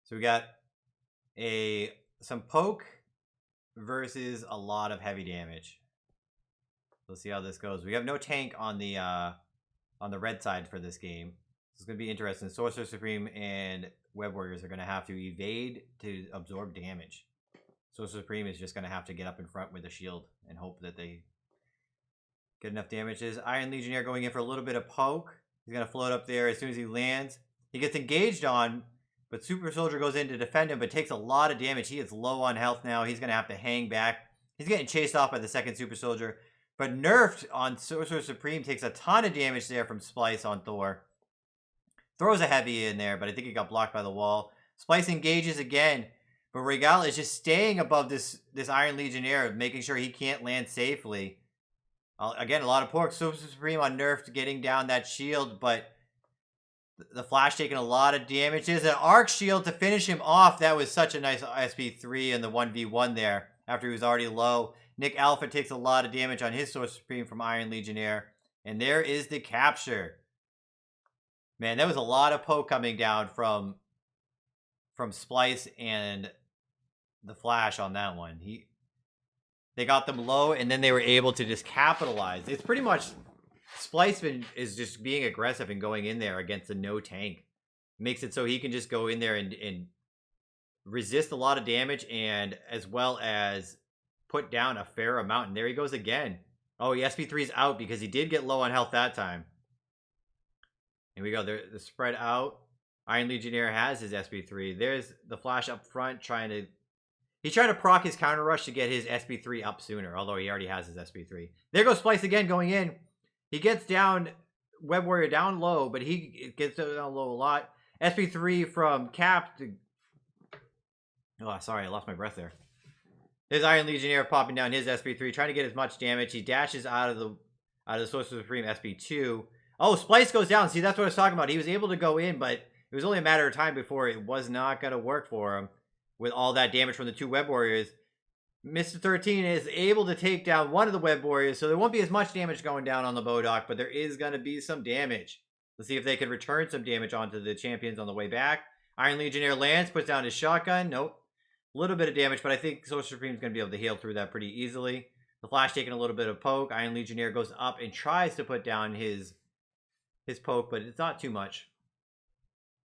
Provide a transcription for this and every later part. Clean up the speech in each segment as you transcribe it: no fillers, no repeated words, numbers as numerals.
So we got some poke versus a lot of heavy damage. Let's see how this goes. We have no tank on the red side for this game. This is going to be interesting. Sorcerer Supreme and Web Warriors are going to have to evade to absorb damage. Sorcerer Supreme is just going to have to get up in front with a shield and hope that they get enough damages. Iron Legionnaire going in for a little bit of poke. He's going to float up there as soon as he lands. He gets engaged on, but Super Soldier goes in to defend him, but takes a lot of damage. He is low on health now. He's going to have to hang back. He's getting chased off by the second Super Soldier. But nerfed on Sorcerer Supreme, takes a ton of damage there from Splice on Thor. Throws a heavy in there, but I think he got blocked by the wall. Splice engages again, but Regal is just staying above this Iron Legionnaire, making sure he can't land safely. Again, a lot of pork. Sorcerer Supreme on nerfed, getting down that shield, but the Flash taking a lot of damage. There's an arc shield to finish him off. That was such a nice SP3 in the 1v1 there after he was already low. Nick Alpha takes a lot of damage on his Sorcerer Supreme from Iron Legionnaire. And there is the capture. Man, that was a lot of poke coming down from Splice and the Flash on that one. They got them low, and then they were able to just capitalize. It's pretty much Splice is just being aggressive and going in there against a no tank. Makes it so he can just go in there and resist a lot of damage, and as well as put down a fair amount. And there he goes again. Oh, he SP3's out because he did get low on health that time. Here we go. They're spread out. Iron Legionnaire has his SP3. There's the Flash up front trying to... He tried to proc his counter rush to get his SP3 up sooner, although he already has his SP3. There goes Splice again going in. He gets down, Web Warrior down low, but he gets down low a lot. SP3 from Cap to... Oh, sorry, I lost my breath there. There's Iron Legionnaire popping down his SP3, trying to get as much damage. He dashes out of the Sorcerer Supreme SP2. Oh, Splice goes down. See, that's what I was talking about. He was able to go in, but it was only a matter of time before it was not going to work for him with all that damage from the two Web Warriors. Mr. 13 is able to take down one of the Web Warriors, so there won't be as much damage going down on the Bodok, but there is going to be some damage. Let's see if they can return some damage onto the champions on the way back. Iron Legionnaire lands, puts down his shotgun. Nope. A little bit of damage, but I think Sorcerer Supreme is going to be able to heal through that pretty easily. The Flash taking a little bit of poke. Iron Legionnaire goes up and tries to put down his poke, but it's not too much.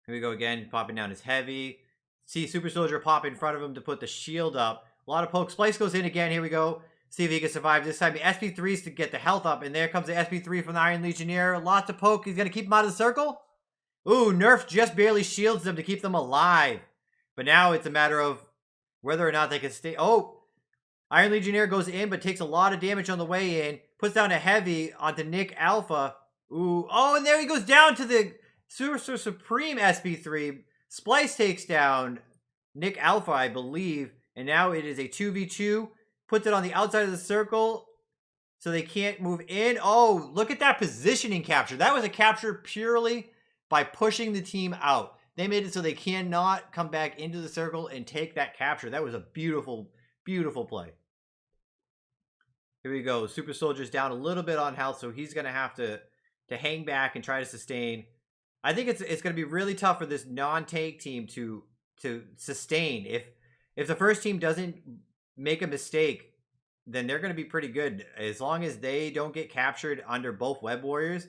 Here we go again, popping down his heavy. See Super Soldier pop in front of him to put the shield up. A lot of poke. Splice goes in again. Here we go. See if he can survive this time. The SP3s to get the health up, and there comes the SP3 from the Iron Legionnaire. Lots of poke. He's going to keep him out of the circle. Ooh, Nerf just barely shields them to keep them alive. But now it's a matter of whether or not they can stay. Oh, Iron Legionnaire goes in, but takes a lot of damage on the way in. Puts down a heavy onto Nick Alpha. Ooh, oh, and there he goes down to the Sorcerer Supreme SP3. Splice takes down Nick Alpha, I believe. And now it is a 2v2. Puts it on the outside of the circle so they can't move in. Oh, look at that positioning capture. That was a capture purely by pushing the team out. They made it so they cannot come back into the circle and take that capture. That was a beautiful, beautiful play. Here we go. Super Soldier's down a little bit on health, so he's going to have to hang back and try to sustain. I think it's going to be really tough for this non-tank team to sustain. If the first team doesn't make a mistake, then they're going to be pretty good. As long as they don't get captured under both Web Warriors.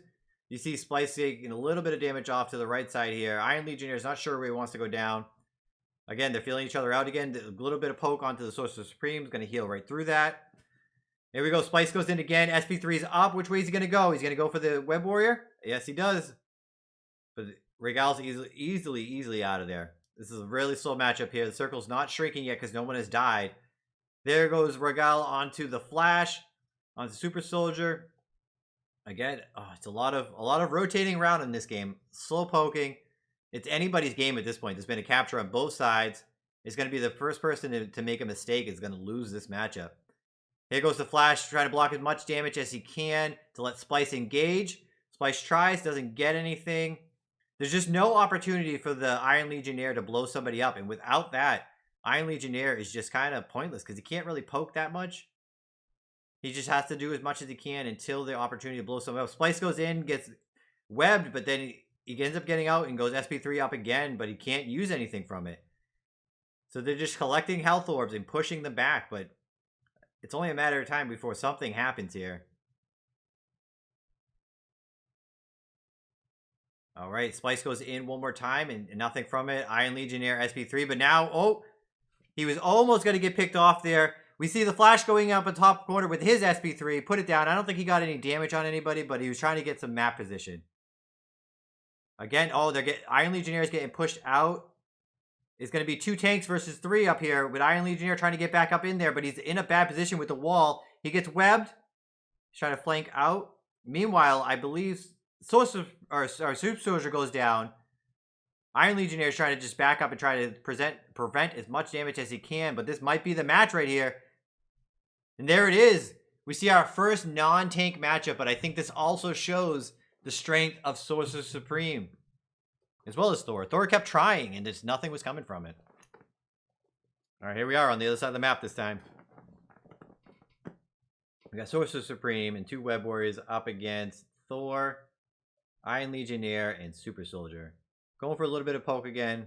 You see Splice taking a little bit of damage off to the right side here. Iron Legionnaire is not sure where he wants to go down. Again, they're feeling each other out again. A little bit of poke onto the Sorcerer Supreme is going to heal right through that. There we go. Splice goes in again. SP3 is up. Which way is he going to go? He's going to go for the Web Warrior? Yes, he does. But Regal's easily out of there. This is a really slow matchup here. The circle's not shrinking yet because no one has died. There goes Regal onto the Flash, onto Super Soldier. Again, it's a lot of rotating around in this game. Slow poking. It's anybody's game at this point. There's been a capture on both sides. It's going to be the first person to make a mistake is going to lose this matchup. Here goes the Flash, trying to block as much damage as he can to let Splice engage. Splice tries, doesn't get anything. There's just no opportunity for the Iron Legionnaire to blow somebody up. And without that, Iron Legionnaire is just kind of pointless because he can't really poke that much. He just has to do as much as he can until the opportunity to blow somebody up. Splice goes in, gets webbed, but then he ends up getting out and goes SP3 up again, but he can't use anything from it. So they're just collecting health orbs and pushing them back, but it's only a matter of time before something happens here. All right, Splice goes in one more time and nothing from it. Iron Legionnaire SP3, but now, oh, he was almost going to get picked off there. We see the Flash going up in top corner with his SP3. Put it down. I don't think he got any damage on anybody, but he was trying to get some map position. Again, oh, Iron Legionnaire is getting pushed out. It's going to be 2 tanks versus 3 up here with Iron Legionnaire trying to get back up in there, but he's in a bad position with the wall. He gets webbed. He's trying to flank out. Meanwhile, I believe Super Soldier goes down. Iron Legionnaire is trying to just back up and try to prevent as much damage as he can, but this might be the match right here. And there it is. We see our first non-tank matchup, but I think this also shows the strength of Sorcerer Supreme, as well as Thor. Thor kept trying, and just nothing was coming from it. All right, here we are on the other side of the map this time. We got Sorcerer Supreme and 2 Web Warriors up against Thor, Iron Legionnaire, and Super Soldier. Going for a little bit of poke again.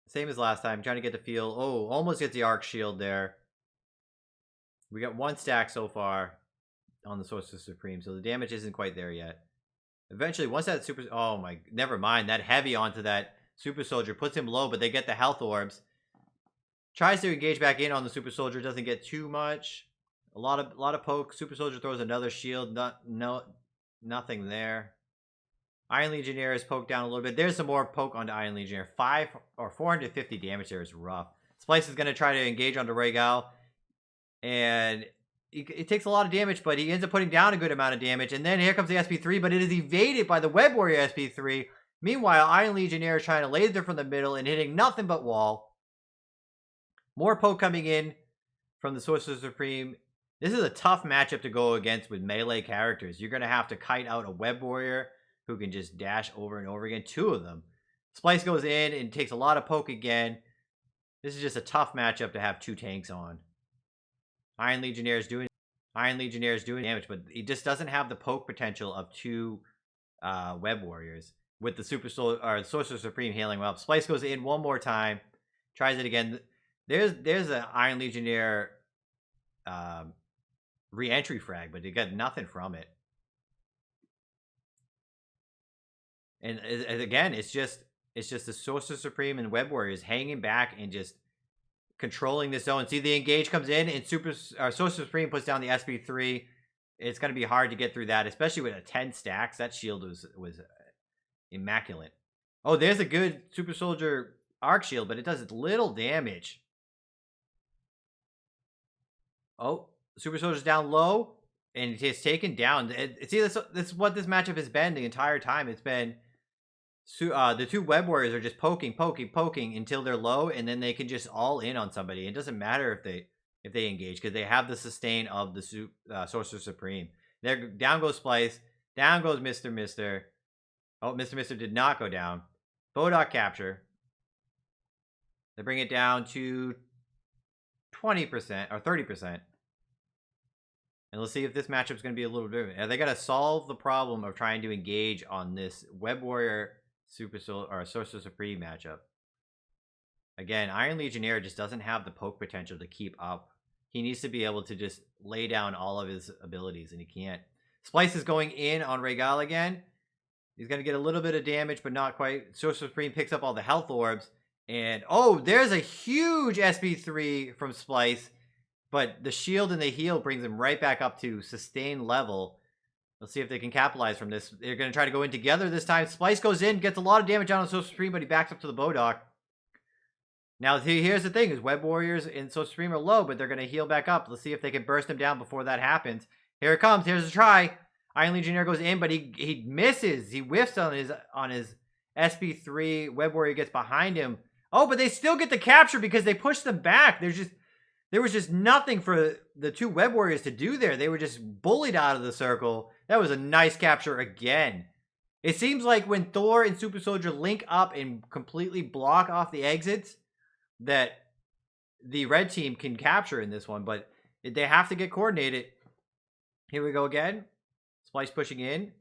Same as last time. Trying to get the feel. Oh, almost gets the arc shield there. We got 1 stack so far on the Sorcerer Supreme, so the damage isn't quite there yet. Eventually, once that Super... Oh my... Never mind. That heavy onto that Super Soldier puts him low, but they get the health orbs. Tries to engage back in on the Super Soldier. Doesn't get too much. A lot of poke. Super Soldier throws another shield. Nothing there. Iron Legionnaire is poked down a little bit. There's some more poke onto Iron Legionnaire. 450 damage there is rough. Splice is going to try to engage onto Regal. And it takes a lot of damage, but he ends up putting down a good amount of damage. And then here comes the SP3, but it is evaded by the Web Warrior SP3. Meanwhile, Iron Legionnaire is trying to laser from the middle and hitting nothing but wall. More poke coming in from the Sorcerer Supreme. This is a tough matchup to go against with melee characters. You're going to have to kite out a Web Warrior who can just dash over and over again. 2 of them. Splice goes in and takes a lot of poke again. This is just a tough matchup to have 2 tanks on. Iron Legionnaire is doing damage, but he just doesn't have the poke potential of 2 Web Warriors with the Sorcerer Supreme healing up. Splice goes in one more time, tries it again. There's an Iron Legionnaire re-entry frag, but he got nothing from it. And again, it's just the Sorcerer Supreme and Web Warriors hanging back and just controlling this zone. See, the engage comes in, and Sorcerer Supreme puts down the SP3. It's going to be hard to get through that, especially with a 10 stacks. That shield was immaculate. Oh, there's a good Super Soldier arc shield, but it does little damage. Oh, Super Soldier's down low, and it's taken down. See, this is what this matchup has been the entire time. It's been the 2 Web Warriors are just poking until they're low, and then they can just all in on somebody. It doesn't matter if they engage, because they have the sustain of the Sorcerer Supreme. There, down goes Splice. Down goes Mr. Oh, Mr. did not go down. Bodok capture. They bring it down to 20% or 30%. And let's see if this matchup is going to be a little bit. They got to solve the problem of trying to engage on this Web Warrior Sorcerer Supreme matchup. Again, Iron Legionnaire just doesn't have the poke potential to keep up. He needs to be able to just lay down all of his abilities, and he can't. Splice is going in on Regal again. He's going to get a little bit of damage, but not quite. Sorcerer Supreme picks up all the health orbs. And, oh, there's a huge SP3 from Splice. But the shield and the heal brings him right back up to sustained level. Let's see if they can capitalize from this. They're going to try to go in together this time. Splice goes in, gets a lot of damage on Sorcerer Supreme, but he backs up to the Bodok. Now, here's the thing. Is Web Warriors and Sorcerer Supreme are low, but they're going to heal back up. Let's see if they can burst him down before that happens. Here it comes. Here's a try. Iron Legionnaire goes in, but he misses. He whiffs on his SP3. Web Warrior gets behind him. Oh, but they still get the capture because they pushed them back. There was just nothing for the 2 Web Warriors to do there. They were just bullied out of the circle. That was a nice capture again. It seems like when Thor and Super Soldier link up and completely block off the exits, that the red team can capture in this one, but they have to get coordinated. Here we go again. Splice pushing in.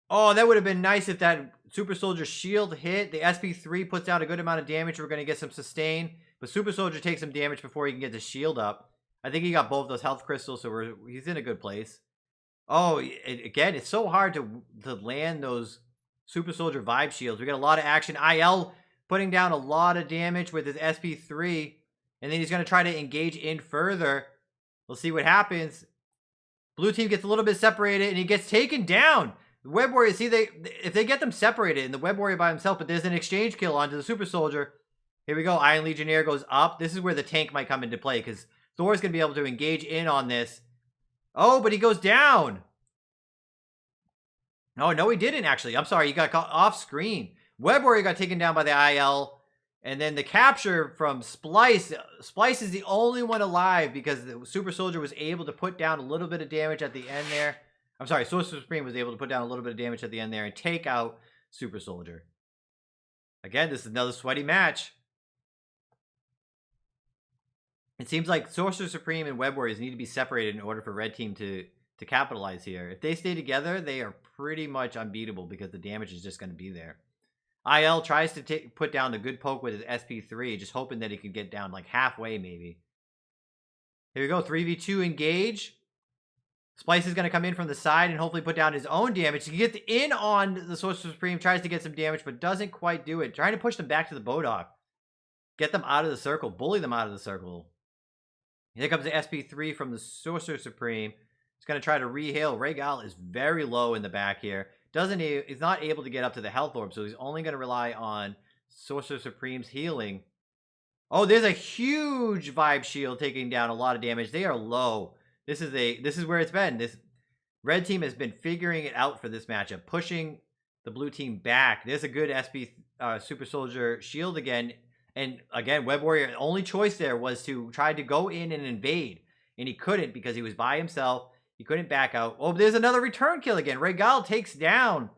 Oh, that would have been nice if that Super Soldier shield hit. The SP3 puts out a good amount of damage. We're going to get some sustain. But Super Soldier takes some damage before he can get the shield up. I think he got both those health crystals, so he's in a good place. Oh, again, it's so hard to land those Super Soldier vibe shields. We got a lot of action. IL putting down a lot of damage with his SP3. And then he's going to try to engage in further. We'll see what happens. Blue team gets a little bit separated, and he gets taken down. The Web Warrior, see, if they get them separated, and the Web Warrior by himself, but there's an exchange kill onto the Super Soldier. Here we go. Iron Legionnaire goes up. This is where the tank might come into play, because Thor's going to be able to engage in on this. Oh, but he goes down. Oh, no, he didn't, actually. I'm sorry. He got caught off screen. Web Warrior got taken down by the IL. And then the capture from Splice. Splice is the only one alive because the Super Soldier was able to put down a little bit of damage at the end there. I'm sorry, Sorcerer Supreme was able to put down a little bit of damage at the end there and take out Super Soldier. Again, this is another sweaty match. It seems like Sorcerer Supreme and Web Warriors need to be separated in order for Red Team to capitalize here. If they stay together, they are pretty much unbeatable because the damage is just going to be there. IL tries to put down the good poke with his SP3, just hoping that he could get down like halfway maybe. Here we go, 3v2 engage. Splice is going to come in from the side and hopefully put down his own damage. He gets in on the Sorcerer Supreme, tries to get some damage, but doesn't quite do it. Trying to push them back to the Bodok. Get them out of the circle, bully them out of the circle. Here comes the SP3 from the Sorcerer Supreme. He's going to try to re-heal. Regal is very low in the back here. He's not able to get up to the health orb, so he's only going to rely on Sorcerer Supreme's healing. Oh, there's a huge vibe shield taking down a lot of damage. They are low. This is where it's been. This red team has been figuring it out for this matchup, pushing the blue team back. There's a good Super Soldier shield again. And again, Web Warrior, the only choice there was to try to go in and invade. And he couldn't because he was by himself. He couldn't back out. Oh, there's another return kill again. Regal takes down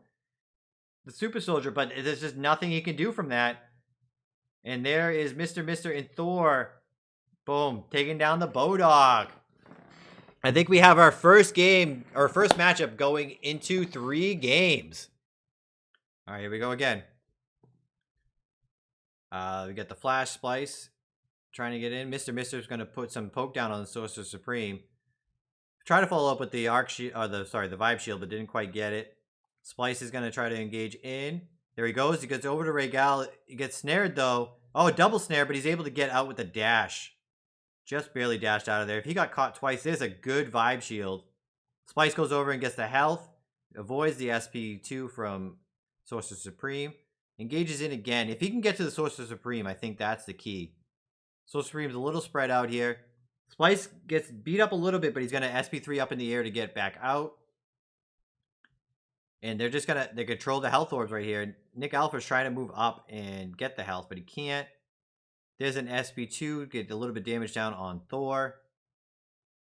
the Super Soldier, but there's just nothing he can do from that. And there is Mr. and Thor. Boom. Taking down the Bodog. I think we have our first game, our first matchup going into 3 games. All right, here we go again. We got the Flash Splice trying to get in. Mr. is going to put some poke down on the Sorcerer Supreme. Try to follow up with the arc shield, or the vibe shield, but didn't quite get it. Splice is going to try to engage in. There he goes. He gets over to Regal. He gets snared though. Oh, double snare, but he's able to get out with a dash. Just barely dashed out of there. If he got caught twice, there's a good vibe shield. Splice goes over and gets the health. Avoids the SP2 from Sorcerer Supreme. Engages in again. If he can get to the Sorcerer Supreme, I think that's the key. Sorcerer Supreme's a little spread out here. Splice gets beat up a little bit, but he's going to SP3 up in the air to get back out. And they're just going to they control the health orbs right here. Nick Alpha's trying to move up and get the health, but he can't. There's an SP2, get a little bit damage down on Thor.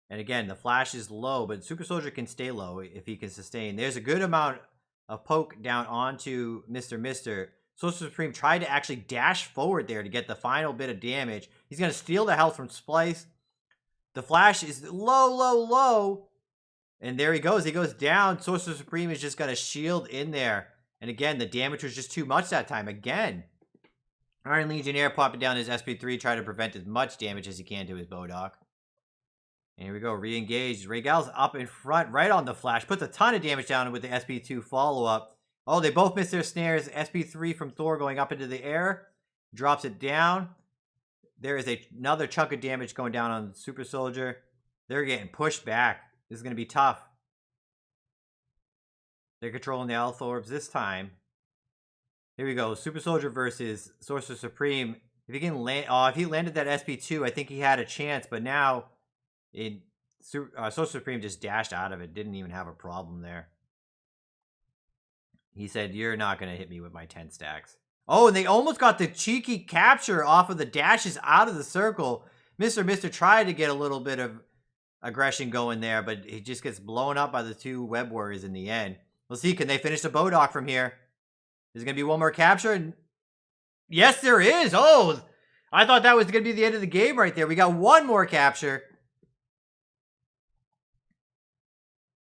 And again, the flash is low, but Super Soldier can stay low if he can sustain. There's a good amount of poke down onto Mr. Sorcerer Supreme tried to actually dash forward there to get the final bit of damage. He's going to steal the health from Splice. The flash is low. And there he goes. He goes down. Sorcerer Supreme is just got a shield in there. And again, the damage was just too much that time. Again, Iron Legionnaire popping down his SP3, trying to prevent as much damage as he can to his Bodok. And here we go. Re-engaged. Regal's up in front, right on the flash. Puts a ton of damage down with the SP2 follow-up. Oh, they both missed their snares. SP3 from Thor going up into the air. Drops it down. There is another chunk of damage going down on Super Soldier. They're getting pushed back. This is going to be tough. They're controlling the health orbs this time. Here we go. Super Soldier versus Sorcerer Supreme. If he can land, if he landed that SP2, I think he had a chance. But now, Sorcerer Supreme just dashed out of it. Didn't even have a problem there. He said, "You're not going to hit me with my 10 stacks." Oh, and they almost got the cheeky capture off of the dashes out of the circle. Mr. tried to get a little bit of aggression going there, but he just gets blown up by the 2 Web Warriors in the end. We'll see. Can they finish the Bodok from here? There's going to be one more capture. Yes, there is. Oh, I thought that was going to be the end of the game right there. We got one more capture.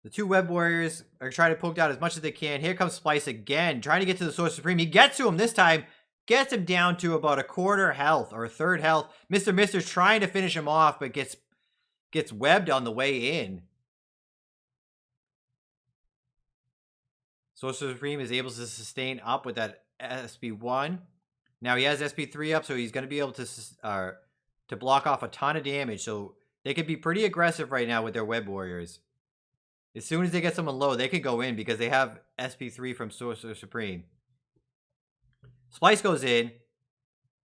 The two Web Warriors are trying to poke down as much as they can. Here comes Splice again, trying to get to the Sorcerer Supreme. He gets to him this time. Gets him down to about a quarter health or a third health. Mr. Mister's trying to finish him off, but gets webbed on the way in. Sorcerer Supreme is able to sustain up with that SP1. Now he has SP3 up, so he's going to be able to block off a ton of damage. So they could be pretty aggressive right now with their Web Warriors. As soon as they get someone low, they could go in because they have SP3 from Sorcerer Supreme. Splice goes in.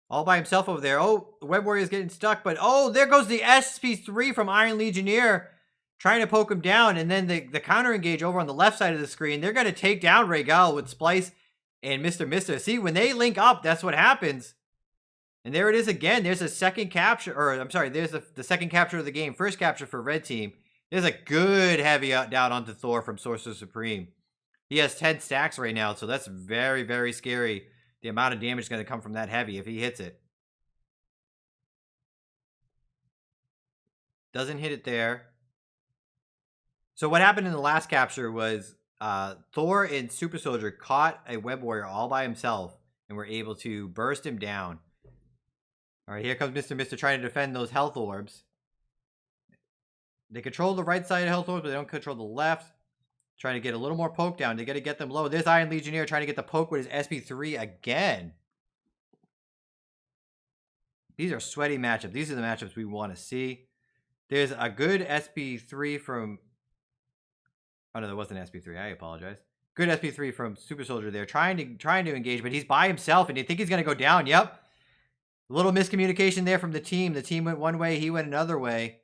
All by himself over there. Oh, the Web Warrior is getting stuck, but oh, there goes the SP3 from Iron Legionnaire trying to poke him down. And then the counter engage over on the left side of the screen. They're going to take down Regal with Splice and Mr. Mister. See, when they link up, that's what happens. And there it is again. There's a second capture, or I'm sorry, there's the second capture of the game. First capture for Red Team. There's a good heavy down onto Thor from Sorcerer Supreme. He has 10 stacks right now, so that's very, very scary. The amount of damage is going to come from that heavy if he hits it. Doesn't hit it there. So what happened in the last capture was Thor and Super Soldier caught a Web Warrior all by himself and were able to burst him down. All right, here comes Mr. Mister trying to defend those health orbs. They control the right side of health orbs, but they don't control the left. Trying to get a little more poke down. They got to get them low. There's Iron Legionnaire trying to get the poke with his SP3 again. These are sweaty matchups. These are the matchups we want to see. There's a good SP3 from... Oh, no, there wasn't SP3. I apologize. Good SP3 from Super Soldier there. Trying to engage, but he's by himself, and you think he's going to go down. Yep. A little miscommunication there from the team. The team went one way. He went another way.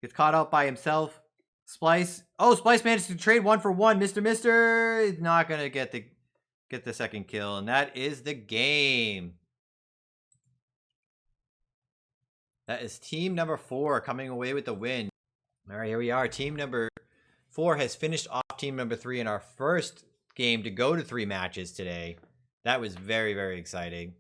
Gets caught out by himself. Splice. Oh, Splice managed to trade 1-for-1. Mr. Mister is not going to get the second kill. And that is the game. That is team number 4 coming away with the win. All right, here we are. Team number 4 has finished off team number 3 in our first game to go to 3 matches today. That was very, very exciting.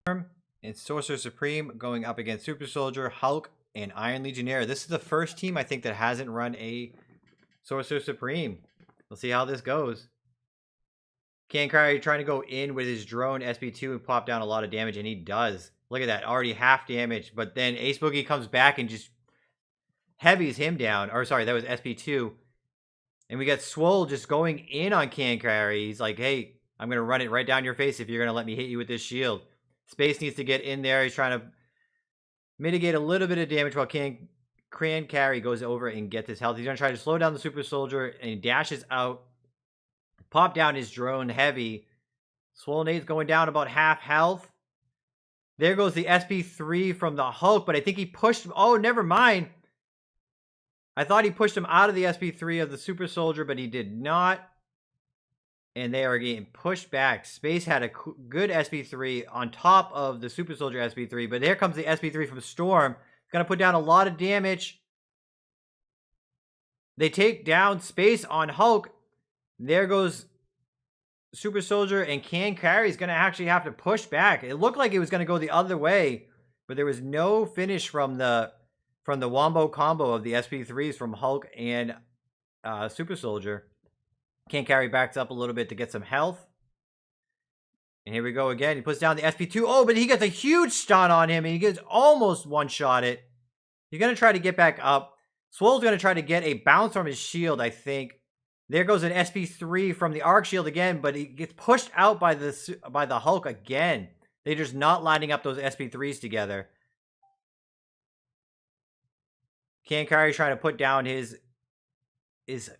And Sorcerer Supreme going up against Super Soldier, Hulk, and Iron Legionnaire. This is the first team, I think, that hasn't run a Sorcerer Supreme. We'll see how this goes. Kankari trying to go in with his drone SP2 and pop down a lot of damage, and he does. Look at that, already half damage. But then Ace Boogie comes back and just heavies him down. Or sorry, that was SP2. And we got Swole just going in on Kankari. He's like, hey, I'm going to run it right down your face if you're going to let me hit you with this shield. Space needs to get in there. He's trying to mitigate a little bit of damage while Kankari goes over and gets his health. He's going to try to slow down the Super Soldier, and he dashes out. Pop down his drone heavy. Swole Nade's going down about half health. There goes the SP3 from the Hulk, but I think he pushed him. Oh, never mind. I thought he pushed him out of the SP3 of the Super Soldier, but he did not. And they are getting pushed back. Space had a good SP3 on top of the Super Soldier SP3. But there comes the SP3 from Storm. It's going to put down a lot of damage. They take down Space on Hulk. There goes Super Soldier. And Kankari is going to actually have to push back. It looked like it was going to go the other way. But there was no finish from the wombo combo of the SP3s from Hulk and Super Soldier. Kankari backs up a little bit to get some health. And here we go again. He puts down the SP2. Oh, but he gets a huge stun on him. And he gets almost one-shot it. He's going to try to get back up. Swole's going to try to get a bounce from his shield, I think. There goes an SP3 from the Arc Shield again. But he gets pushed out by the Hulk again. They're just not lining up those SP3s together. Kankari trying to put down his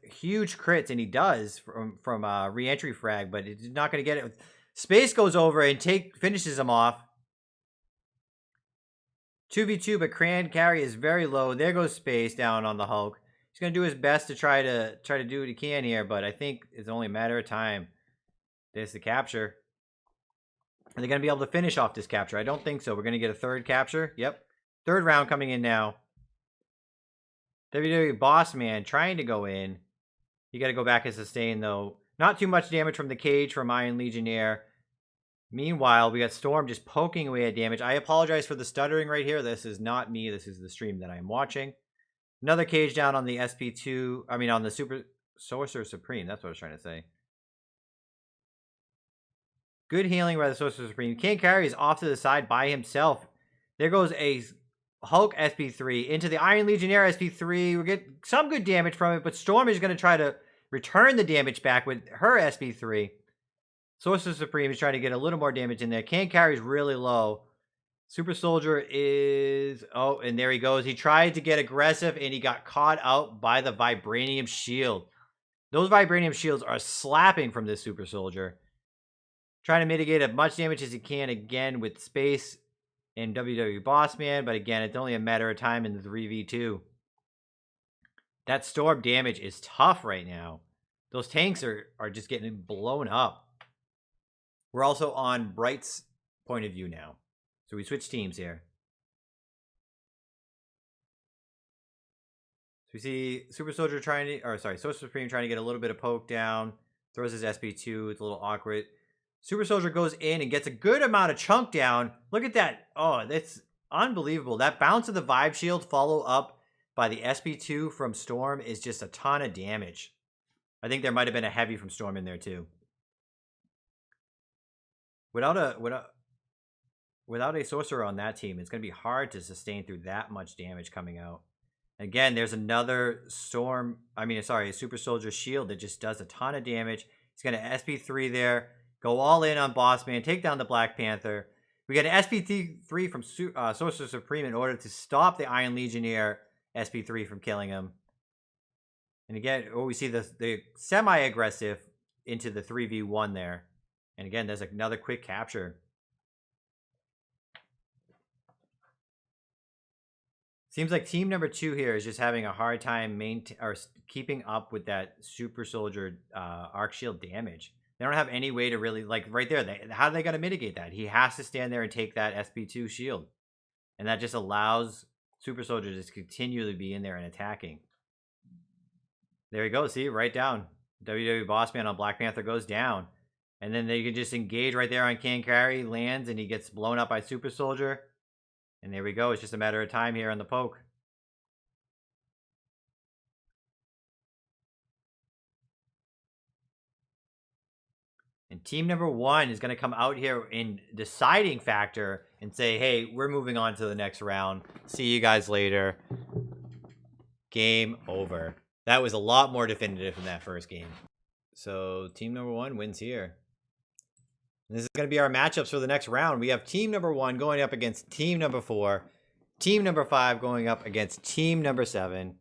huge crits, and he does from re-entry frag, but he's not going to get it. Space goes over and finishes him off. 2v2, but Kankari is very low. There goes Space down on the Hulk. He's going to do his best to try to do what he can here, but I think it's only a matter of time. There's the capture. Are they going to be able to finish off this capture? I don't think so. We're going to get a third capture. Yep. Third round coming in now. WWE Boss Man trying to go in. You got to go back and sustain, though. Not too much damage from the cage from Iron Legionnaire. Meanwhile, we got Storm just poking away at damage. I apologize for the stuttering right here. This is not me. This is the stream that I'm watching. Another cage down on the SP2. I mean, on the Super Sorcerer Supreme. That's what I was trying to say. Good healing by the Sorcerer Supreme. King Carry is off to the side by himself. There goes a Hulk SP3 into the Iron Legionnaire SP3. We get some good damage from it, but Storm is going to try to return the damage back with her SP3. Sorcerer Supreme is trying to get a little more damage in there. King Carry is really low. Super Soldier is... Oh, and there he goes. He tried to get aggressive, and he got caught out by the Vibranium Shield. Those Vibranium Shields are slapping from this Super Soldier. Trying to mitigate as much damage as he can again with Space and WWE Boss Man, but again, it's only a matter of time in the 3v2. That Storm damage is tough right now. Those tanks are just getting blown up. We're also on Bright's point of view now. So we switch teams here. So we see Super Soldier trying to, or sorry, Sorcerer Supreme trying to get a little bit of poke down. Throws his SP2. It's a little awkward. Super Soldier goes in and gets a good amount of chunk down. Look at that. Oh, that's unbelievable. That bounce of the Vibe Shield follow up by the SP2 from Storm is just a ton of damage. I think there might have been a heavy from Storm in there too. Without a Sorcerer on that team, it's going to be hard to sustain through that much damage coming out. Again, there's another Super Soldier shield that just does a ton of damage. He's going to SP3 there. Go all in on Boss Man. Take down the Black Panther. We get an SP3 from Sorcerer Supreme in order to stop the Iron Legionnaire SP3 from killing him. And again, we see the semi-aggressive into the 3v1 there. And again, there's another quick capture. Seems like team number 2 here is just having a hard time keeping up with that Super Soldier Arc Shield damage. They don't have any way to really, like, right there, how are they going to mitigate that? He has to stand there and take that SP2 shield. And that just allows Super Soldier to continually be in there and attacking. There we go. See, right down. WWE Boss Man on Black Panther goes down. And then they can just engage right there on King Carry, lands, and he gets blown up by Super Soldier. And there we go. It's just a matter of time here on the poke. And team number 1 is going to come out here in deciding factor and say, hey, we're moving on to the next round. See you guys later. Game over. That was a lot more definitive than that first game. So team number 1 wins here. And this is going to be our matchups for the next round. We have team number 1 going up against team number 4. Team number 5 going up against team number 7.